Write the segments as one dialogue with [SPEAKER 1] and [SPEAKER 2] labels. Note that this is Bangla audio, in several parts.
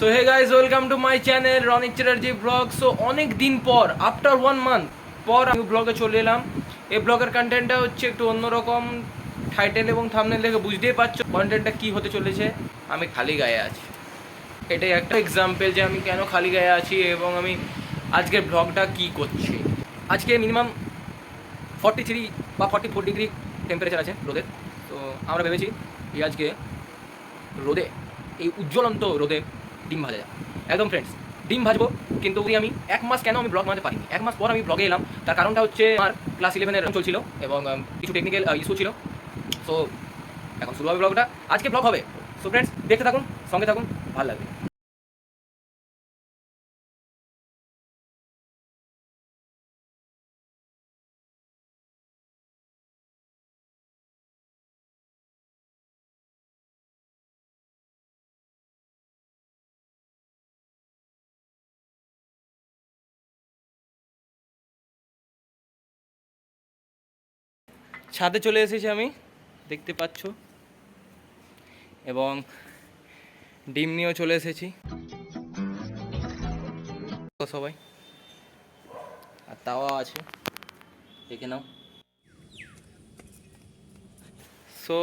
[SPEAKER 1] So hey guys, welcome to my channel Ronik Chatterjee vlog. So অনেক দিন পর, আফটার 1 মান্থ পর আমি ব্লগে চলে এলাম। এই ব্লগের কন্টেন্টটা হচ্ছে একটু অন্যরকম। টাইটেল এবং থাম্বনেল দেখে বুঝতেই পারছো কন্টেন্টটা কী হতে চলেছে। আমি খালি গায়ে আছি, এটাই একটা এক্সাম্পল যে আমি কেন খালি গায়ে আছি এবং আমি আজকের ব্লগটা কী করছি। আজকে মিনিমাম 43 বা 44 ডিগ্রি টেম্পারেচার আছে রোদের। তো আমরা ভেবেছি যে আজকে রোদে, এই উজ্জ্বলন্ত রোদে ডিম ভাজা যায়। একদম ফ্রেন্ডস, ডিম ভাজবো। কিন্তু আমি 1 মাস কেন আমি ব্লগ বানাতে পারিনি, 1 মাস পর আমি ব্লগে এলাম। তার কারণটা হচ্ছে আমার ক্লাস 11-এর চলছিল এবং কিছু টেকনিক্যাল ইস্যু ছিল। সো এখন শুরু হবে ব্লগটা, আজকে ব্লগ হবে। সো ফ্রেন্ডস, দেখতে থাকুন, সঙ্গে থাকুন, ভালো লাগবে। ছাদে চলে এসেছি আমি, দেখতে পাচ্ছ, এবং ডিম নিয়েও চলে এসেছি সবাই, আর তাওয়া আছে, দেখে নাও। সো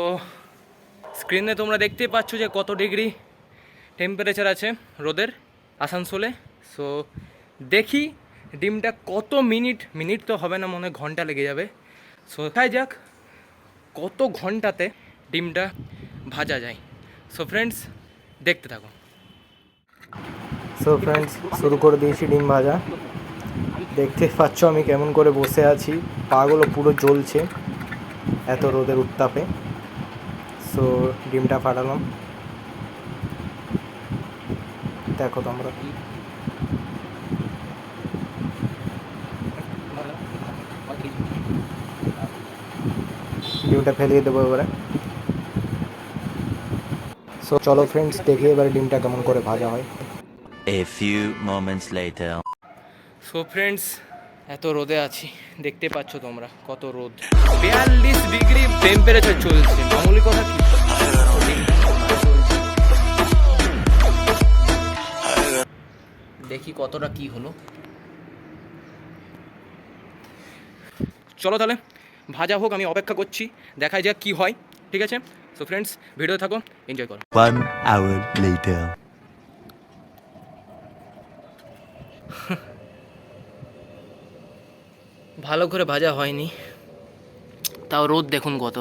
[SPEAKER 1] স্ক্রিনে তোমরা দেখতেই পাচ্ছ যে কত ডিগ্রি টেম্পারেচার আছে রোদের আসানসোলে। সো দেখি ডিমটা কত মিনিট তো হবে না, মনে হয় ঘন্টা লেগে যাবে। সো দেখাই যাক কত ঘন্টাতে ডিমটা ভাজা যায়। সো ফ্রেন্ডস, দেখতে থাকো।
[SPEAKER 2] সো ফ্রেন্ডস, শুরু করে দিয়েছি ডিম ভাজা। দেখতে পাচ্ছ আমি কেমন করে বসে আছি, পাগুলো পুরো জ্বলছে এত রোদের উত্তাপে। সো ডিমটা ফাটালাম, দেখো তোমরা। ডিমটা ফেলিয়ে দেবো এবারে। সো চলো ফ্রেন্ডস, দেখি এবারে ডিমটা কেমন করে ভাজা হয়।
[SPEAKER 3] A few moments later.
[SPEAKER 1] So friends, এত রোদে আছি, দেখতে পাচ্ছ তোমরা কত রোদ। 42 ডিগ্রি টেম্পারেচার চলছে, মামুলি কথা কি। দেখি কতটা কি হলো। চলো তাহলে ভাজা হোক, আমি অপেক্ষা করছি, দেখাই যাক কি হয়। ঠিক আছে? সো ফ্রেন্ডস, ভিডিও থাকো, এনজয় করো।
[SPEAKER 3] 1 hour later.
[SPEAKER 1] ভালো করে ভাজা হয়নি, তাও রোদ দেখুন কত,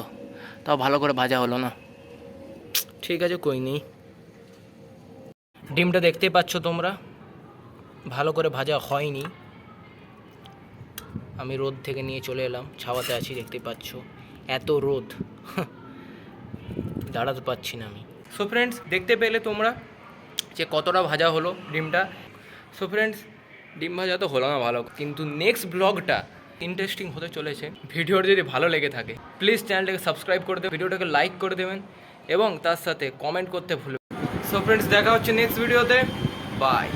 [SPEAKER 1] তাও ভালো করে ভাজা হলো না। ঠিক আছে, কই নেই। ডিমটা দেখতে পাচ্ছ তোমরা, ভালো করে ভাজা হয়নি। আমি রোদ থেকে নিয়ে চলে এলাম, ছাওয়াতে আছি, দেখতে পাচ্ছ এত রোদ, দাঁড়াতে পারছি না আমি। সো ফ্রেন্ডস, দেখতে পেলে তোমরা যে কতটা ভাজা হলো ডিমটা। সো ফ্রেন্ডস, ডিম ভাজা তো হলো না ভালো, কিন্তু নেক্সট ব্লগটা ইন্টারেস্টিং হতে চলেছে। ভিডিওটা যদি ভালো লেগে থাকে প্লিজ চ্যানেলটাকে সাবস্ক্রাইব করে দেবেন, ভিডিওটাকে লাইক করে দেবেন এবং তার সাথে কমেন্ট করতে ভুলবেন। সো ফ্রেন্ডস, দেখা হচ্ছে নেক্সট ভিডিওতে। বাই।